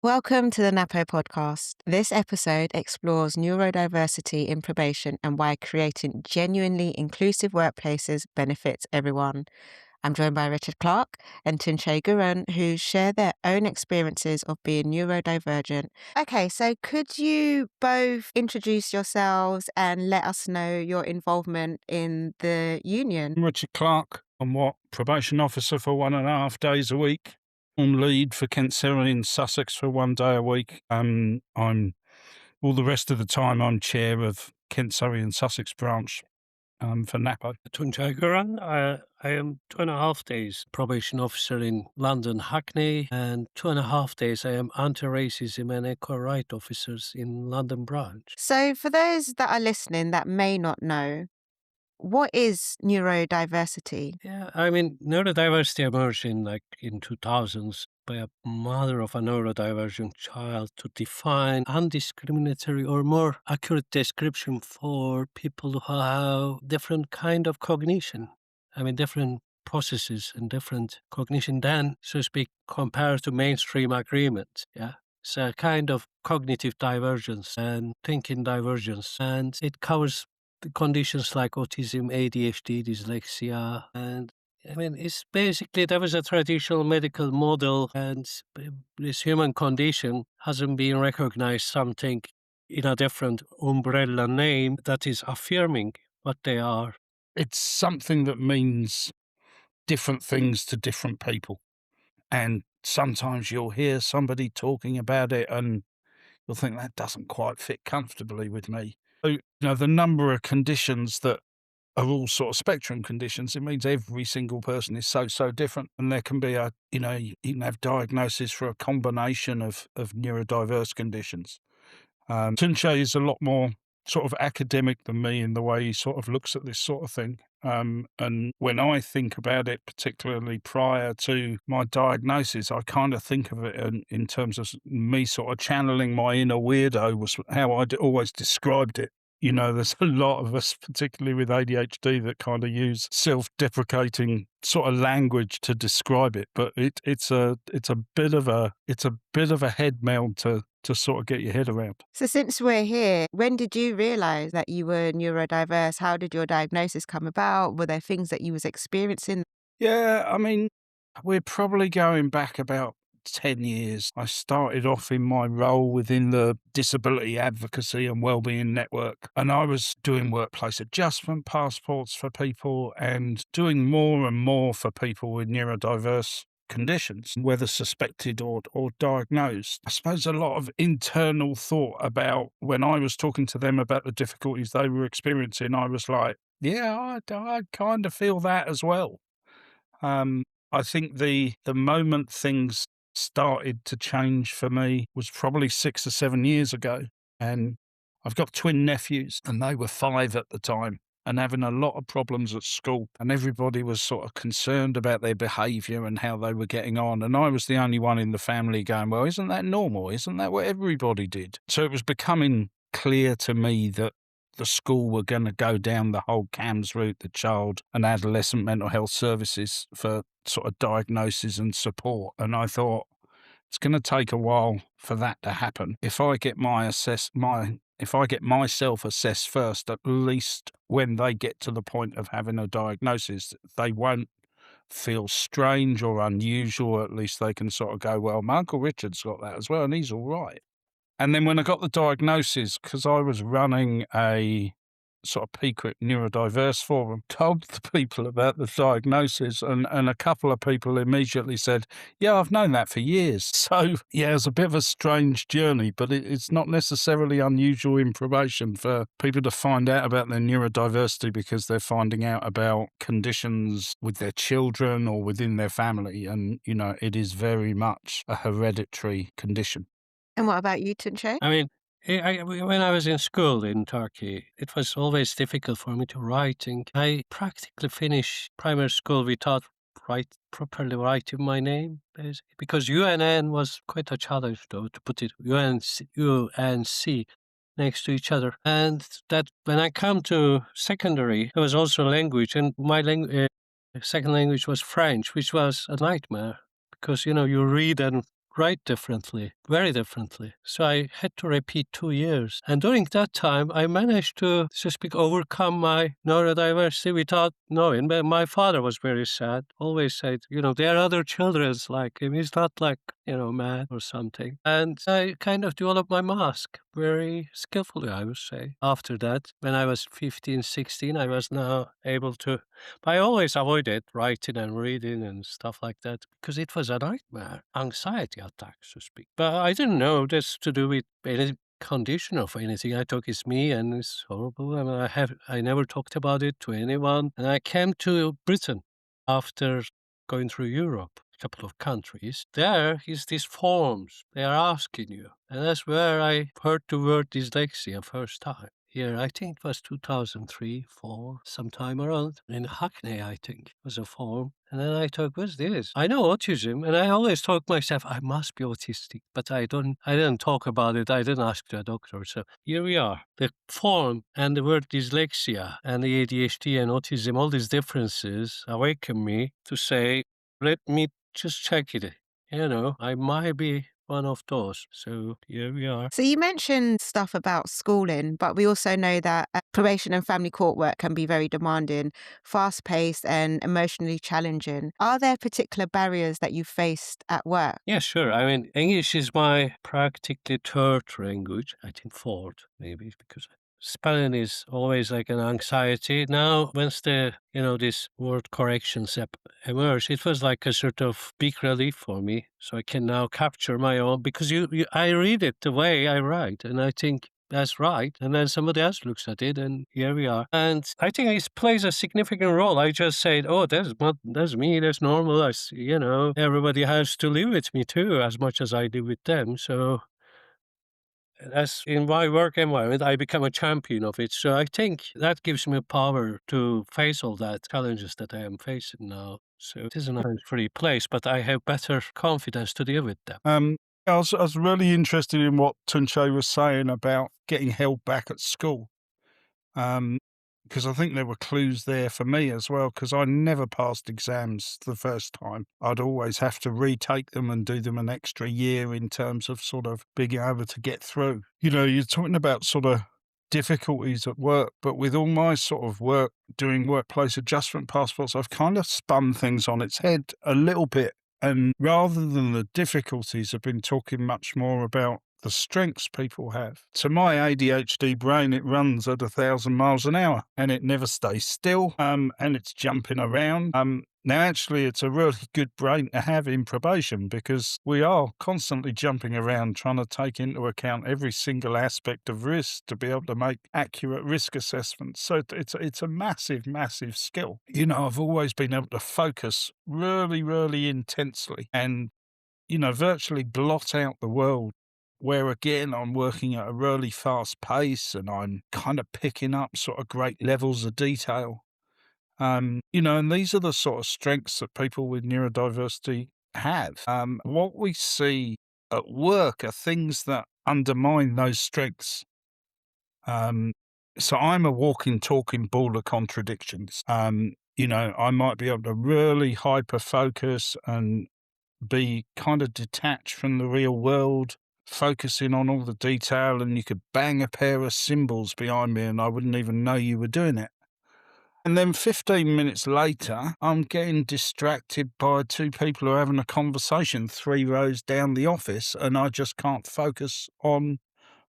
Welcome to the Napo Podcast. This episode explores neurodiversity in probation and why creating genuinely inclusive workplaces benefits everyone. I'm joined by Richard Clark and Tuncay Gurhan, who share their own experiences of being neurodivergent. Okay, so could you both introduce yourselves and let us know your involvement in the union? I'm Richard Clark. I'm probation officer for 1.5 days a week. On lead for Kent, Surrey and Sussex for 1 day a week. I'm all the rest of the time I'm chair of Kent, Surrey and Sussex branch for Napo. Tuncay Gurhan. I am 2.5 days probation officer in London Hackney, and 2.5 days I am anti-racism and equal right officers in London branch. So for those that are listening that may not know, what is neurodiversity? Yeah, I mean, neurodiversity emerged in 2000s by a mother of a neurodivergent child to define undiscriminatory or more accurate description for people who have different kind of cognition. I mean, different processes and different cognition than, so to speak, compared to mainstream agreement. Yeah. It's a kind of cognitive divergence and thinking divergence, and it covers the conditions like autism, ADHD, dyslexia, and I mean, it's basically there was a traditional medical model, and this human condition hasn't been recognized something in a different umbrella name that is affirming what they are. It's something that means different things to different people. And sometimes you'll hear somebody talking about it and you'll think that doesn't quite fit comfortably with me. So, the number of conditions that are all sort of spectrum conditions, it means every single person is so different. And there can be you can have diagnosis for a combination of neurodiverse conditions. Tuncay is a lot more sort of academic than me in the way he sort of looks at this sort of thing. And when I think about it, particularly prior to my diagnosis, I kind of think of it in terms of me sort of channeling my inner weirdo was how I'd always described it. There's a lot of us, particularly with ADHD, that kind of use self-deprecating sort of language to describe it. But it's a bit of a head meld to sort of get your head around. So since we're here, when did you realize that you were neurodiverse? How did your diagnosis come about? Were there things that you was experiencing? Yeah, I mean, we're probably going back about 10 years. I started off in my role within the Disability Advocacy and Wellbeing Network, and I was doing workplace adjustment passports for people and doing more and more for people with neurodiverse conditions, whether suspected or diagnosed. I suppose a lot of internal thought about when I was talking to them about the difficulties they were experiencing, I was like, yeah, I kind of feel that as well. I think the moment things started to change for me was probably 6 or 7 years ago. And I've got twin nephews and they were 5 at the time and having a lot of problems at school. And everybody was sort of concerned about their behaviour and how they were getting on. And I was the only one in the family going, well, isn't that normal? Isn't that what everybody did? So it was becoming clear to me that the school were going to go down the whole CAMS route, the Child and Adolescent Mental Health Services, for sort of diagnosis and support. And I thought, it's going to take a while for that to happen. If I get myself assessed first, at least when they get to the point of having a diagnosis, they won't feel strange or unusual. At least they can sort of go, well, my Uncle Richard's got that as well, and he's all right. And then when I got the diagnosis, because I was running a sort of PQIP neurodiverse forum, told the people about the diagnosis, and a couple of people immediately said, yeah, I've known that for years. So, yeah, it's a bit of a strange journey, but it's not necessarily unusual in probation for people to find out about their neurodiversity because they're finding out about conditions with their children or within their family. And, it is very much a hereditary condition. And what about you, Tuncay? I mean, when I was in school in Turkey, it was always difficult for me to writing. I practically finished primary school without properly writing my name, basically, because UNN was quite a challenge, though, to put it UNC next to each other. And that when I come to secondary, there was also language, and my second language was French, which was a nightmare because you read and write differently, very differently. So I had to repeat 2 years. And during that time, I managed to speak, overcome my neurodiversity without knowing. But my father was very sad, always said, there are other children like him. He's not like, mad or something. And I kind of developed my mask very skillfully, I would say. After that, when I was 15, 16, I was now able to, but I always avoided writing and reading and stuff like that because it was a nightmare, anxiety attacks, to speak. But I didn't know this to do with any condition of anything. I thought it's me and it's horrible. I mean, I never talked about it to anyone. And I came to Britain after going through Europe, a couple of countries. There is these forms they are asking you. And that's where I heard the word dyslexia first time. Here, I think it was 2003, 4, sometime around. In Hackney, I think, was a form. And then I thought, what's this? I know autism, and I always thought myself, I must be autistic, but I didn't talk about it. I didn't ask the doctor. So here we are. The form and the word dyslexia and the ADHD and autism, all these differences awaken me to say, let me just check it. I might be one of those. So here we are. So you mentioned stuff about schooling, but we also know that probation and family court work can be very demanding, fast-paced and emotionally challenging. Are there particular barriers that you faced at work? Yeah, sure. I mean, English is my practically third language. I think fourth, maybe, because spelling is always like an anxiety. Now, once this word corrections emerged, it was like a sort of big relief for me. So I can now capture my own, because I read it the way I write, and I think that's right. And then somebody else looks at it, and here we are. And I think it plays a significant role. I just said, oh, that's me, that's normal. Everybody has to live with me too, as much as I do with them. So as in my work environment, I become a champion of it. So I think that gives me power to face all that challenges that I am facing now. So it isn't a free place, but I have better confidence to deal with them. I was really interested in what Tuncay was saying about getting held back at school. Because I think there were clues there for me as well, because I never passed exams the first time. I'd always have to retake them and do them an extra year in terms of sort of being able to get through. You're talking about sort of difficulties at work, but with all my sort of work doing workplace adjustment passports, I've kind of spun things on its head a little bit. And rather than the difficulties, I've been talking much more about the strengths people have. To my ADHD brain, it runs at 1,000 miles an hour and it never stays still, and it's jumping around. Now, actually, it's a really good brain to have in probation because we are constantly jumping around trying to take into account every single aspect of risk to be able to make accurate risk assessments. So it's a massive, massive skill. I've always been able to focus really, really intensely and, virtually blot out the world, where again, I'm working at a really fast pace and I'm kind of picking up sort of great levels of detail. And these are the sort of strengths that people with neurodiversity have. What we see at work are things that undermine those strengths. So I'm a walking, talking ball of contradictions. I might be able to really hyper focus and be kind of detached from the real world, focusing on all the detail, and you could bang a pair of cymbals behind me and I wouldn't even know you were doing it. And then 15 minutes later, I'm getting distracted by two people who are having a conversation 3 rows down the office, and I just can't focus on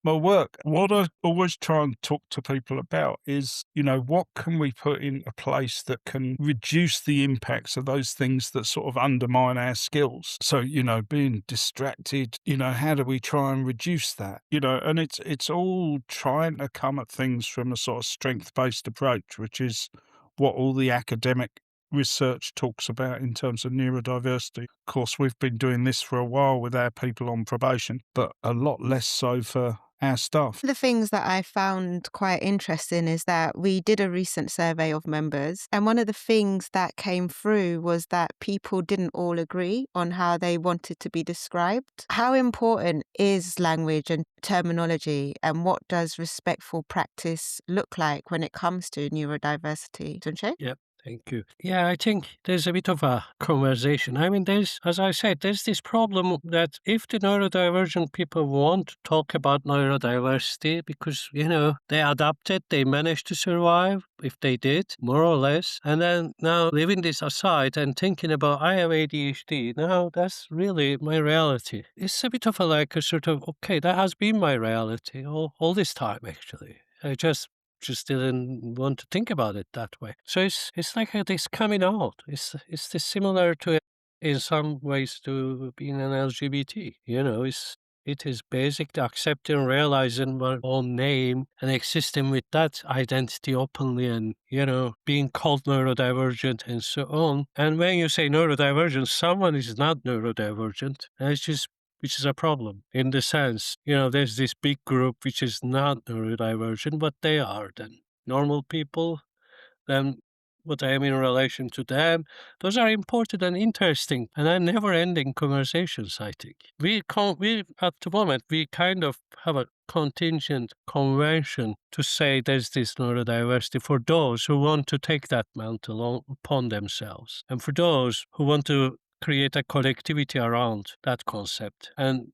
my work. What I always try and talk to people about is, what can we put into place that can reduce the impacts of those things that sort of undermine our skills? So, being distracted, how do we try and reduce that? And it's all trying to come at things from a sort of strength-based approach, which is what all the academic research talks about in terms of neurodiversity. Of course, we've been doing this for a while with our people on probation, but a lot less so for our staff. The things that I found quite interesting is that we did a recent survey of members, and one of the things that came through was that people didn't all agree on how they wanted to be described. How important is language and terminology, and what does respectful practice look like when it comes to neurodiversity? Tuncay? Yeah. Thank you. Yeah, I think there's a bit of a conversation. I mean, as I said, there's this problem that if the neurodivergent people want to talk about neurodiversity because, they adapted, they managed to survive, if they did, more or less. And then now leaving this aside and thinking about, I have ADHD, now that's really my reality. It's a bit of a sort of, okay, that has been my reality all this time, actually. I just didn't want to think about it that way. So it's like this coming out. It's this similar to in some ways to being an LGBT. It is basically accepting, realizing my own name and existing with that identity openly and, being called neurodivergent and so on. And when you say neurodivergent, someone is not neurodivergent. And it's just which is a problem in the sense, there's this big group which is not neurodivergent, but they are then normal people. Then what I am in relation to them, those are important and interesting and are never-ending conversations, I think. We at the moment, we kind of have a contingent convention to say there's this neurodiversity for those who want to take that mantle upon themselves and for those who want to create a collectivity around that concept. And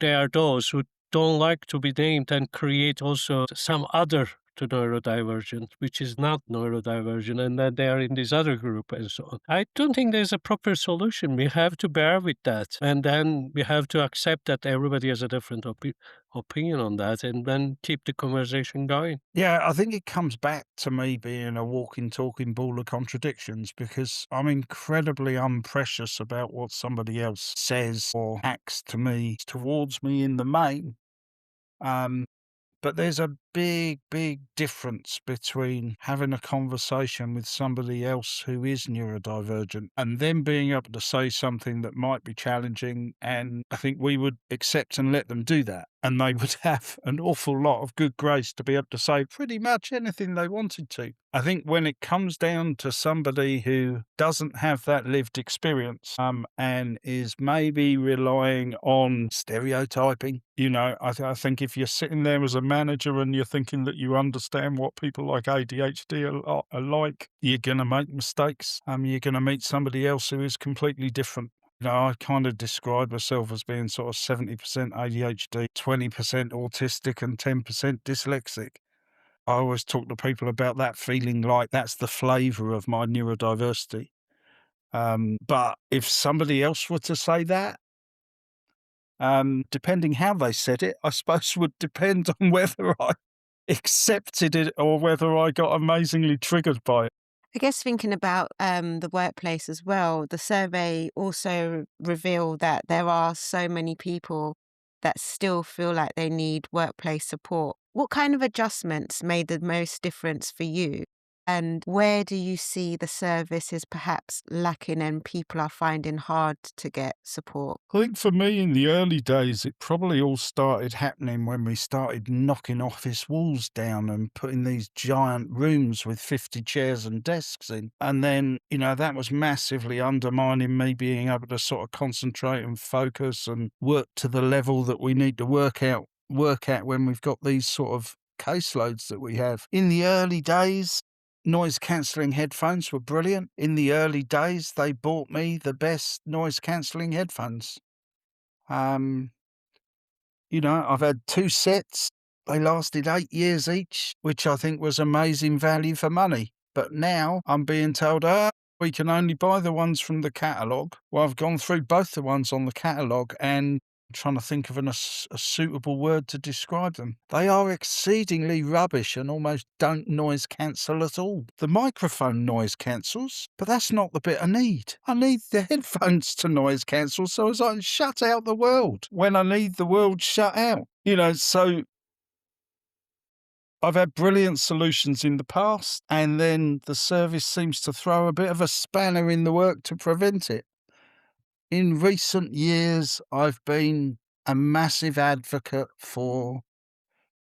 there are those who don't like to be named and create also some other to neurodivergent, which is not neurodivergent, and that they are in this other group and so on. I don't think there's a proper solution. We have to bear with that. And then we have to accept that everybody has a different opinion on that and then keep the conversation going. Yeah, I think it comes back to me being a walking, talking ball of contradictions because I'm incredibly unprecious about what somebody else says or acts towards me in the main. But there's a big, big difference between having a conversation with somebody else who is neurodivergent and then being able to say something that might be challenging. And I think we would accept and let them do that. And they would have an awful lot of good grace to be able to say pretty much anything they wanted to. I think when it comes down to somebody who doesn't have that lived experience and is maybe relying on stereotyping, I think if you're sitting there as a manager and you're thinking that you understand what people like ADHD are like, you're going to make mistakes. You're going to meet somebody else who is completely different. I kind of describe myself as being sort of 70% ADHD, 20% autistic and 10% dyslexic. I always talk to people about that feeling like that's the flavour of my neurodiversity. But if somebody else were to say that, depending how they said it, I suppose would depend on whether I accepted it or whether I got amazingly triggered by it. I guess thinking about the workplace as well, the survey also revealed that there are so many people that still feel like they need workplace support. What kind of adjustments made the most difference for you? And where do you see the service is perhaps lacking and people are finding hard to get support? I think for me in the early days, it probably all started happening when we started knocking office walls down and putting these giant rooms with 50 chairs and desks in. And then, that was massively undermining me being able to sort of concentrate and focus and work to the level that we need to work at when we've got these sort of caseloads that we have. In the early days, noise-cancelling headphones were brilliant. In the early days, they bought me the best noise-cancelling headphones. I've had 2 sets. They lasted 8 years each, which I think was amazing value for money. But now I'm being told, we can only buy the ones from the catalogue. Well, I've gone through both the ones on the catalogue and trying to think of a suitable word to describe them. They are exceedingly rubbish and almost don't noise cancel at all. The microphone noise cancels, but that's not the bit I need. I need the headphones to noise cancel so as I can shut out the world when I need the world shut out. So I've had brilliant solutions in the past, and then the service seems to throw a bit of a spanner in the work to prevent it. In recent years, I've been a massive advocate for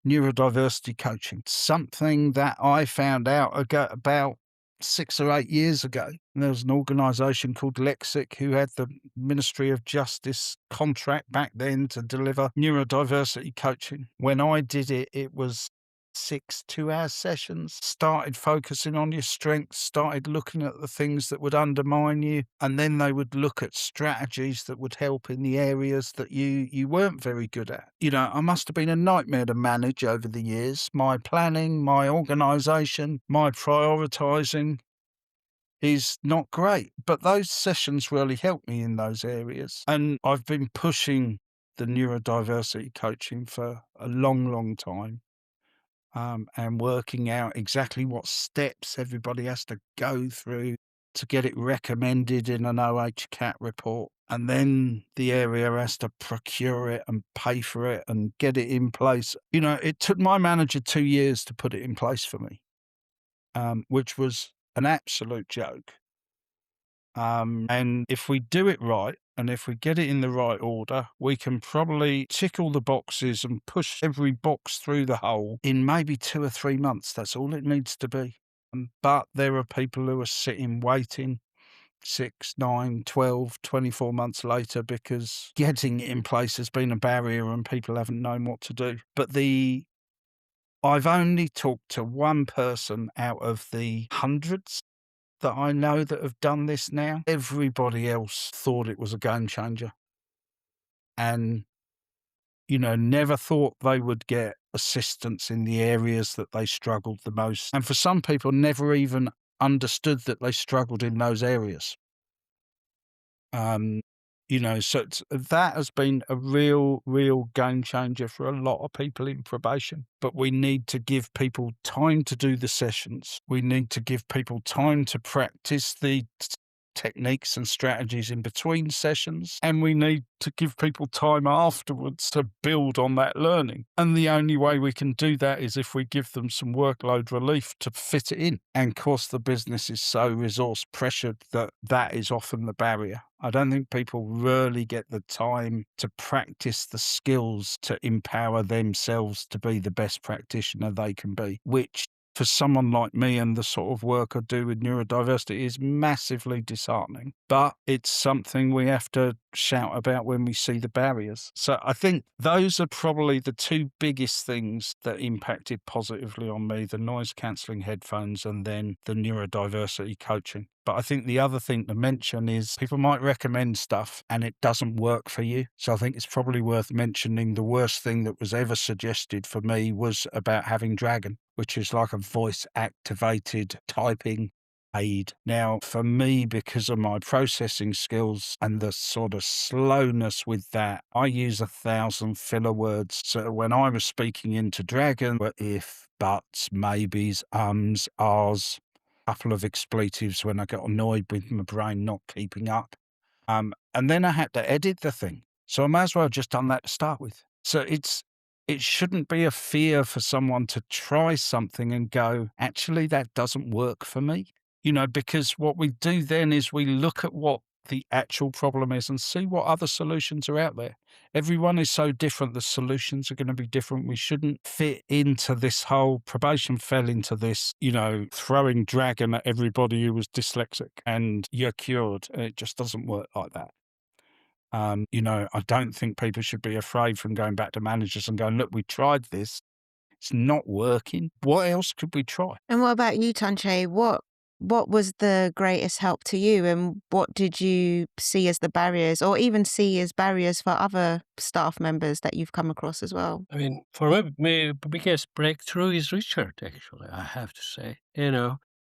neurodiversity coaching, something that I found out about 6 or 8 years ago. And there was an organisation called Lexic who had the Ministry of Justice contract back then to deliver neurodiversity coaching. When I did it, it was 6 2-hour sessions, started focusing on your strengths, started looking at the things that would undermine you, and then they would look at strategies that would help in the areas that you weren't very good at. I must have been a nightmare to manage over the years. My planning, my organisation, my prioritising is not great, but those sessions really helped me in those areas. And I've been pushing the neurodiversity coaching for a long, long time. And working out exactly what steps everybody has to go through to get it recommended in an OHCAT report. And then the area has to procure it and pay for it and get it in place. It took my manager 2 years to put it in place for me, which was an absolute joke. And if we do it right, and if we get it in the right order, we can probably tick all the boxes and push every box through the hole in maybe 2 or 3 months. That's all it needs to be. But there are people who are sitting waiting 6, 9, 12, 24 months later because getting it in place has been a barrier and people haven't known what to do. But I've only talked to one person out of the hundreds that I know that have done this now. Everybody else thought it was a game changer and, never thought they would get assistance in the areas that they struggled the most. And for some people, never even understood that they struggled in those areas. So that has been a real, real game changer for a lot of people in probation. But we need to give people time to do the sessions. We need to give people time to practice the techniques and strategies in between sessions. And we need to give people time afterwards to build on that learning. And the only way we can do that is if we give them some workload relief to fit it in. And of course, the business is so resource pressured that is often the barrier. I don't think people really get the time to practice the skills to empower themselves to be the best practitioner they can be, which for someone like me and the sort of work I do with neurodiversity is massively disheartening. But it's something we have to shout about when we see the barriers. So I think those are probably the two biggest things that impacted positively on me, the noise cancelling headphones and then the neurodiversity coaching. But I think the other thing to mention is people might recommend stuff and it doesn't work for you. So I think it's probably worth mentioning the worst thing that was ever suggested for me was about having Dragon, which is like a voice-activated typing aid. Now, for me, because of my processing skills and the sort of slowness with that, I use 1,000 filler words. So when I was speaking into Dragon, were if, buts, maybes, ums, ahs, couple of expletives when I got annoyed with my brain not keeping up. And then I had to edit the thing. So I might as well have just done that to start with. So it shouldn't be a fear for someone to try something and go, actually, that doesn't work for me. Because what we do then is we look at what the actual problem is and see what other solutions are out there. Everyone is so different. The solutions are going to be different. We shouldn't fit into this whole probation fell into this, throwing Dragon at everybody who was dyslexic and you're cured. It just doesn't work like that. I don't think people should be afraid from going back to managers and going, look, we tried this. It's not working. What else could we try? And what about you, Tuncay? What was the greatest help to you and what did you see as the barriers or even see as barriers for other staff members that you've come across as well? I mean, for me, the biggest breakthrough is Richard, actually, I have to say.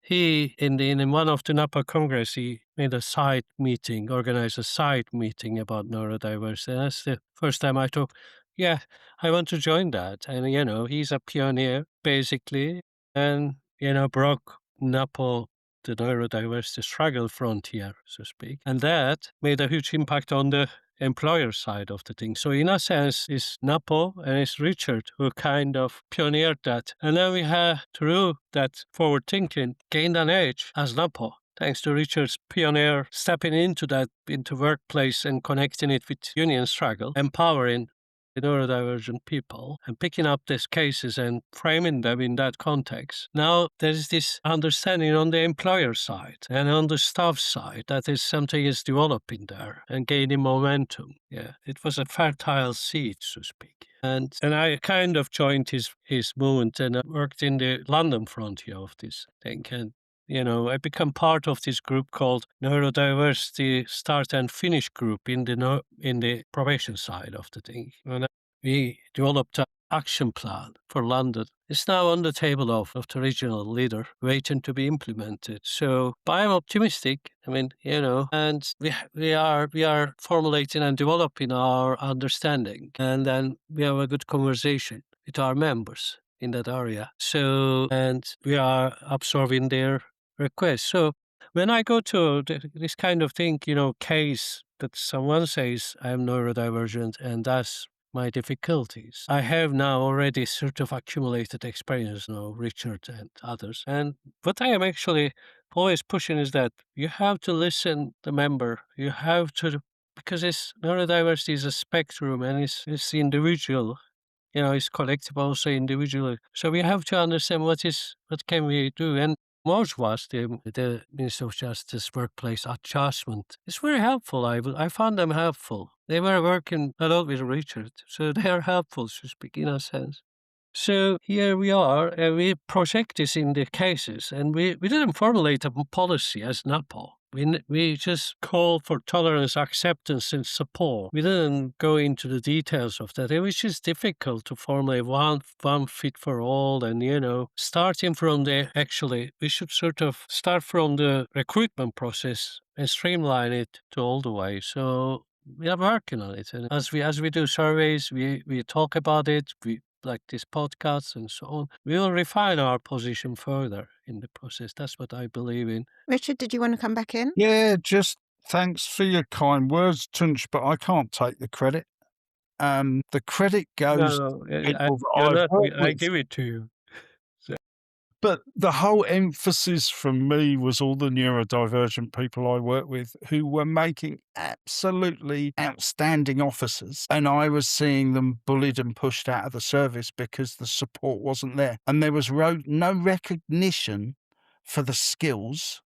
He, in one of the Napo Congress, he made organized a side meeting about neurodiversity. And that's the first time I thought, yeah, I want to join that. And, he's a pioneer, basically, and, broke Napo, the neurodiversity struggle frontier, so to speak. And that made a huge impact on the employer side of the thing. So in a sense, it's Napo and it's Richard who kind of pioneered that. And then we have, through that forward thinking, gained an edge as Napo, thanks to Richard's pioneer stepping into workplace and connecting it with union struggle, empowering neurodivergent people and picking up these cases and framing them in that context. Now there's this understanding on the employer side and on the staff side that is something is developing there and gaining momentum. Yeah, it was a fertile seed, so to speak. And I kind of joined his movement and I worked in the London frontier of this thing. And I become part of this group called Neurodiversity Start and Finish Group in the probation side of the thing. And we developed an action plan for London. It's now on the table of the regional leader, waiting to be implemented. So I'm optimistic. And we are formulating and developing our understanding, and then we have a good conversation with our members in that area. So, and we are absorbing their requests. So when I go to this kind of thing, case that someone says I'm neurodivergent and that's my difficulties, I have now already sort of accumulated experience now, Richard and others. And what I am actually always pushing is that you have to listen the member. You have to, because neurodiversity is a spectrum and it's individual. It's collective, also individual. So we have to understand what can we do. And Moj was the Minister of Justice workplace adjustment. It's very helpful. I found them helpful. They were working a lot with Richard, so they are helpful, to speak, in a sense. So here we are, and we project this in the cases, and we didn't formulate a policy as Napo. We just called for tolerance, acceptance, and support. We didn't go into the details of that. It was just difficult to formulate one fit for all. And, starting from we should sort of start from the recruitment process and streamline it to all the way. So we are working on it. And as we do surveys, we talk about it, like this podcast and so on, we will refine our position further in the process. That's what I believe in. Richard, did you want to come back in? Yeah, just thanks for your kind words, Tunç, but I can't take the credit. The credit goes to people that I've worked I with. give it to you. But the whole emphasis from me was all the neurodivergent people I work with who were making absolutely outstanding officers. And I was seeing them bullied and pushed out of the service because the support wasn't there. And there was no recognition for the skills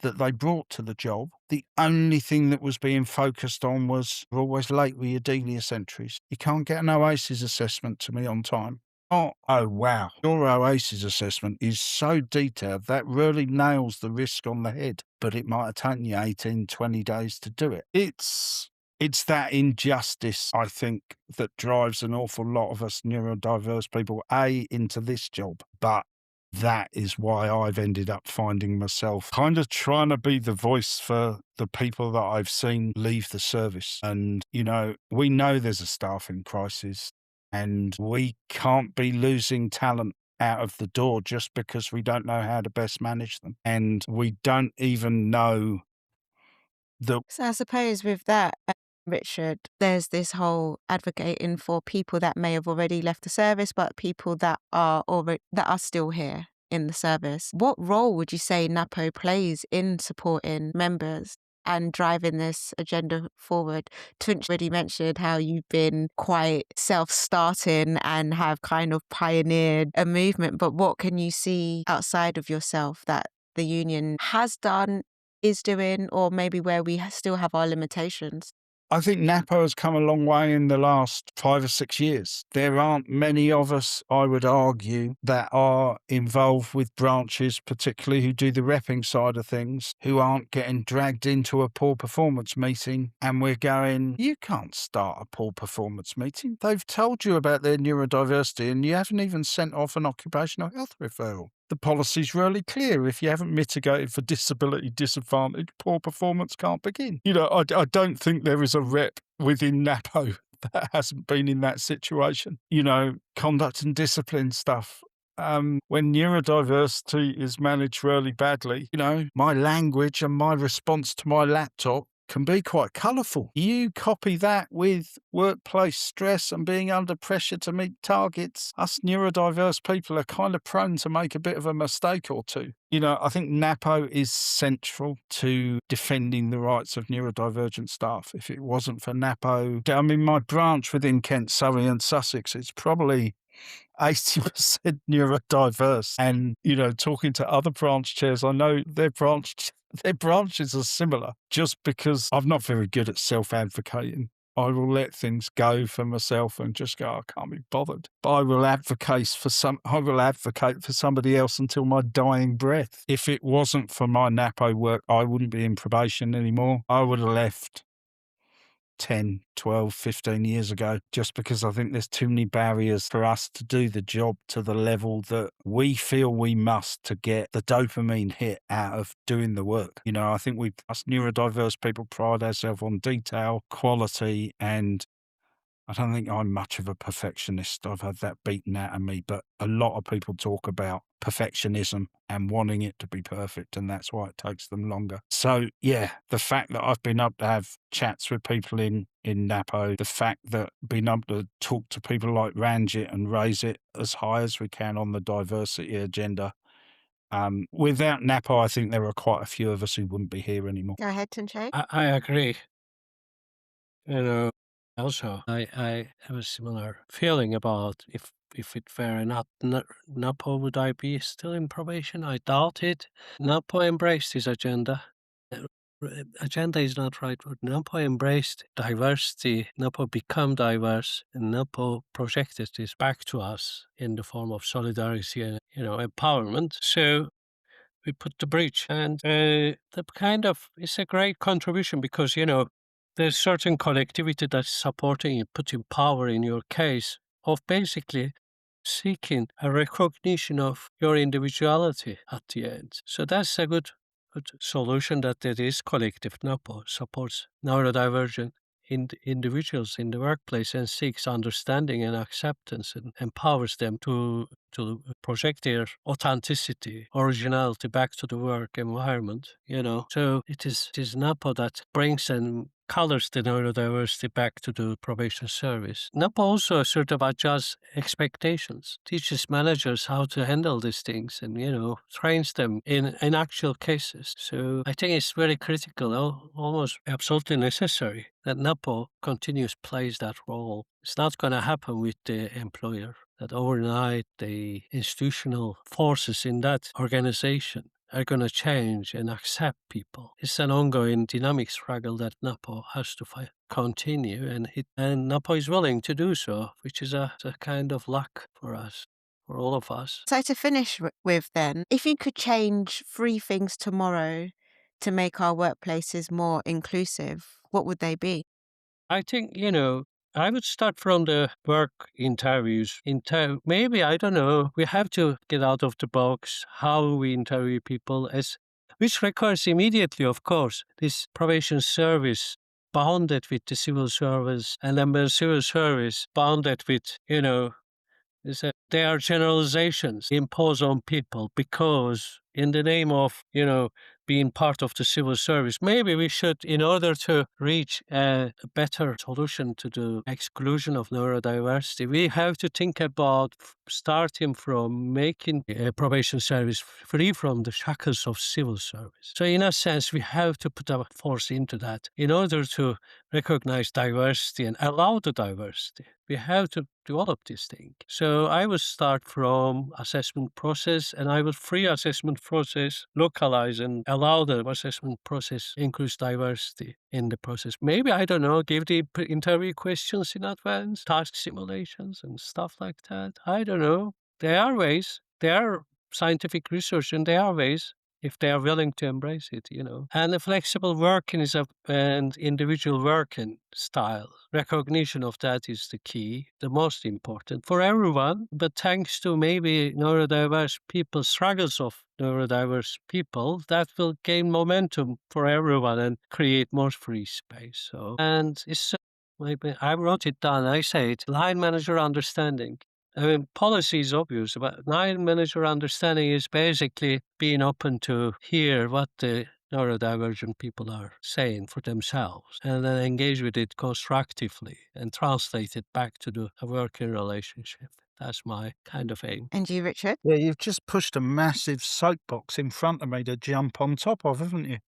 that they brought to the job. The only thing that was being focused on was, you're always late with your Delius entries. You can't get an OASIS assessment to me on time. Oh, wow. Your OASIS assessment is so detailed that really nails the risk on the head, but it might have taken you 18, 20 days to do it. It's that injustice, I think, that drives an awful lot of us neurodiverse people, into this job. But that is why I've ended up finding myself kind of trying to be the voice for the people that I've seen leave the service. And, we know there's a staffing crisis. And we can't be losing talent out of the door just because we don't know how to best manage them. And we don't even know the... So I suppose with that, Richard, there's this whole advocating for people that may have already left the service, but people that are still here in the service. What role would you say Napo plays in supporting members and driving this agenda forward? Tunç already mentioned how you've been quite self-starting and have kind of pioneered a movement, but what can you see outside of yourself that the union has done, is doing, or maybe where we still have our limitations? I think Napo has come a long way in the last 5 or 6 years. There aren't many of us, I would argue, that are involved with branches, particularly who do the repping side of things, who aren't getting dragged into a poor performance meeting and we're going, you can't start a poor performance meeting. They've told you about their neurodiversity and you haven't even sent off an occupational health referral. The policy's really clear. If you haven't mitigated for disability disadvantage, poor performance can't begin. I don't think there is a rep within Napo that hasn't been in that situation. Conduct and discipline stuff. When neurodiversity is managed really badly, my language and my response to my laptop can be quite colourful. You copy that with workplace stress and being under pressure to meet targets. Us neurodiverse people are kind of prone to make a bit of a mistake or two. I think Napo is central to defending the rights of neurodivergent staff. If it wasn't for Napo, my branch within Kent, Surrey and Sussex, it's probably 80% neurodiverse. And, talking to other branch chairs, I know their branches are similar, just because I'm not very good at self-advocating. I will let things go for myself and just go, I can't be bothered. But I will advocate for somebody else until my dying breath. If it wasn't for my Napo work, I wouldn't be in probation anymore. I would have left 10, 12, 15 years ago, just because I think there's too many barriers for us to do the job to the level that we feel we must to get the dopamine hit out of doing the work. I think us neurodiverse people pride ourselves on detail, quality, and I don't think I'm much of a perfectionist. I've had that beaten out of me, but a lot of people talk about perfectionism and wanting it to be perfect, and that's why it takes them longer. So, yeah, the fact that I've been able to have chats with people in Napo, the fact that being able to talk to people like Ranjit and raise it as high as we can on the diversity agenda. Without Napo, I think there are quite a few of us who wouldn't be here anymore. Go ahead, Tuncay. I agree. Also, I have a similar feeling about if it were not Napo, would I be still in probation? I doubt it. Napo embraced his agenda. Agenda is not right word. Napo embraced diversity. Napo become diverse, and Napo projected this back to us in the form of solidarity and empowerment. So we put the bridge, and it's a great contribution because there's certain collectivity that's supporting you, putting power in your case of basically seeking a recognition of your individuality at the end. So that's a good solution, that it is collective. Napo supports neurodivergent individuals in the workplace and seeks understanding and acceptance and empowers them to project their authenticity, originality back to the work environment. So it is Napo that brings and colors the neurodiversity back to the probation service. Napo also sort of adjusts expectations, teaches managers how to handle these things, and trains them in actual cases. So I think it's very critical, almost absolutely necessary, that Napo plays that role. It's not going to happen with the employer, that overnight the institutional forces in that organization are going to change and accept people. It's an ongoing dynamic struggle that Napo has to continue, and Napo is willing to do so, which is a kind of luck for us, for all of us. So to finish with then, if you could change 3 things tomorrow to make our workplaces more inclusive, what would they be? I think, I would start from the work interviews. Maybe, I don't know, we have to get out of the box how we interview people, which requires immediately, of course, this probation service bounded with the civil service, and then the civil service bounded with, they are generalizations imposed on people because in the name of, being part of the civil service, maybe we should, in order to reach a better solution to the exclusion of neurodiversity, we have to think about starting from making a probation service free from the shackles of civil service. So in a sense, we have to put our force into that in order to recognize diversity and allow the diversity. We have to develop this thing. So I would start from assessment process, and I would free assessment process, localize and allow the assessment process includes diversity in the process. Maybe, I don't know, give the interview questions in advance, task simulations and stuff like that. I don't know. There are ways. There are scientific research, and there are ways if they are willing to embrace it, And the flexible working and individual working style, recognition of that is the key, the most important for everyone. But thanks to maybe neurodiverse people, struggles of neurodiverse people, that will gain momentum for everyone and create more free space. And it's maybe I wrote it down. I say it: line manager understanding. I mean, policy is obvious, but line manager understanding is basically being open to hear what the neurodivergent people are saying for themselves, and then engage with it constructively and translate it back to the working relationship. That's my kind of aim. And you, Richard? Yeah, you've just pushed a massive soapbox in front of me to jump on top of, haven't you?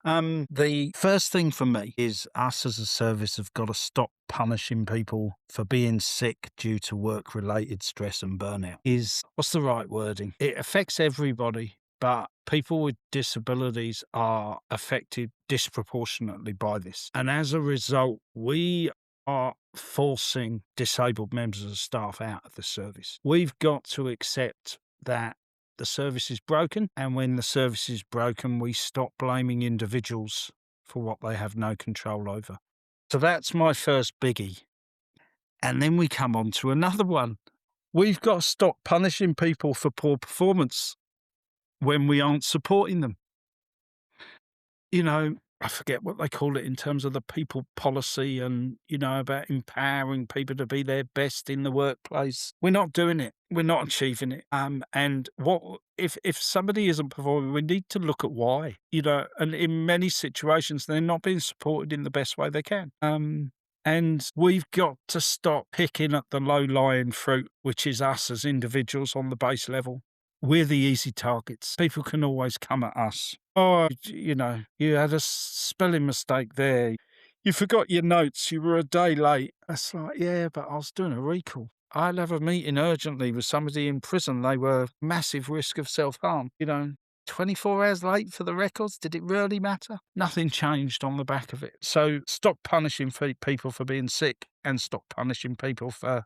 The first thing for me is us as a service have got to stop punishing people for being sick due to work-related stress and burnout. What's the right wording? It affects everybody, but people with disabilities are affected disproportionately by this. And as a result, we are forcing disabled members of staff out of the service. We've got to accept that the service is broken, and when the service is broken, we stop blaming individuals for what they have no control over. So that's my first biggie. And then we come on to another one. We've got to stop punishing people for poor performance when we aren't supporting them. You know, I forget what they call it in terms of the people policy and, about empowering people to be their best in the workplace. We're not doing it. We're not achieving it. And if somebody isn't performing, we need to look at why, and in many situations, they're not being supported in the best way they can. And we've got to stop picking at the low-lying fruit, which is us as individuals on the base level. We're the easy targets. People can always come at us. Oh, you had a spelling mistake there. You forgot your notes. You were a day late. That's like, yeah, but I was doing a recall. I'd have a meeting urgently with somebody in prison. They were massive risk of self-harm. 24 hours late for the records. Did it really matter? Nothing changed on the back of it. So stop punishing people for being sick and stop punishing people for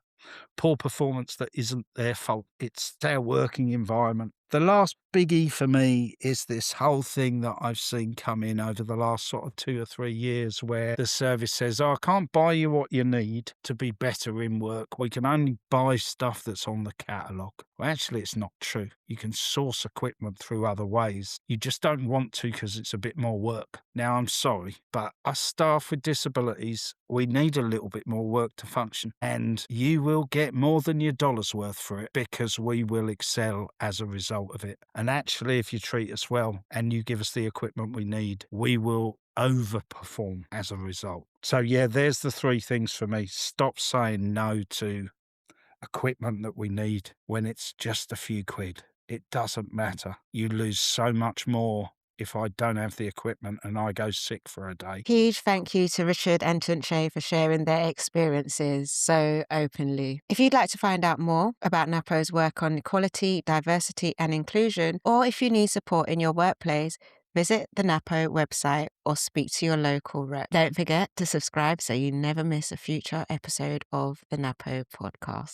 poor performance that isn't their fault. It's their working environment. The last biggie for me is this whole thing that I've seen come in over the last sort of 2 or 3 years where the service says, I can't buy you what you need to be better in work. We can only buy stuff that's on the catalogue. Well, actually, it's not true. You can source equipment through other ways. You just don't want to because it's a bit more work. Now, I'm sorry, but us staff with disabilities, we need a little bit more work to function. And you will get more than your dollar's worth for it because we will excel as a result of it. And actually, if you treat us well and you give us the equipment we need, we will overperform as a result. So yeah, there's the 3 things for me. Stop saying no to equipment that we need when it's just a few quid. It doesn't matter. You lose so much more if I don't have the equipment and I go sick for a day. Huge thank you to Richard and Tuncay for sharing their experiences so openly. If you'd like to find out more about Napo's work on equality, diversity and inclusion, or if you need support in your workplace, visit the Napo website or speak to your local rep. Don't forget to subscribe so you never miss a future episode of the Napo Podcast.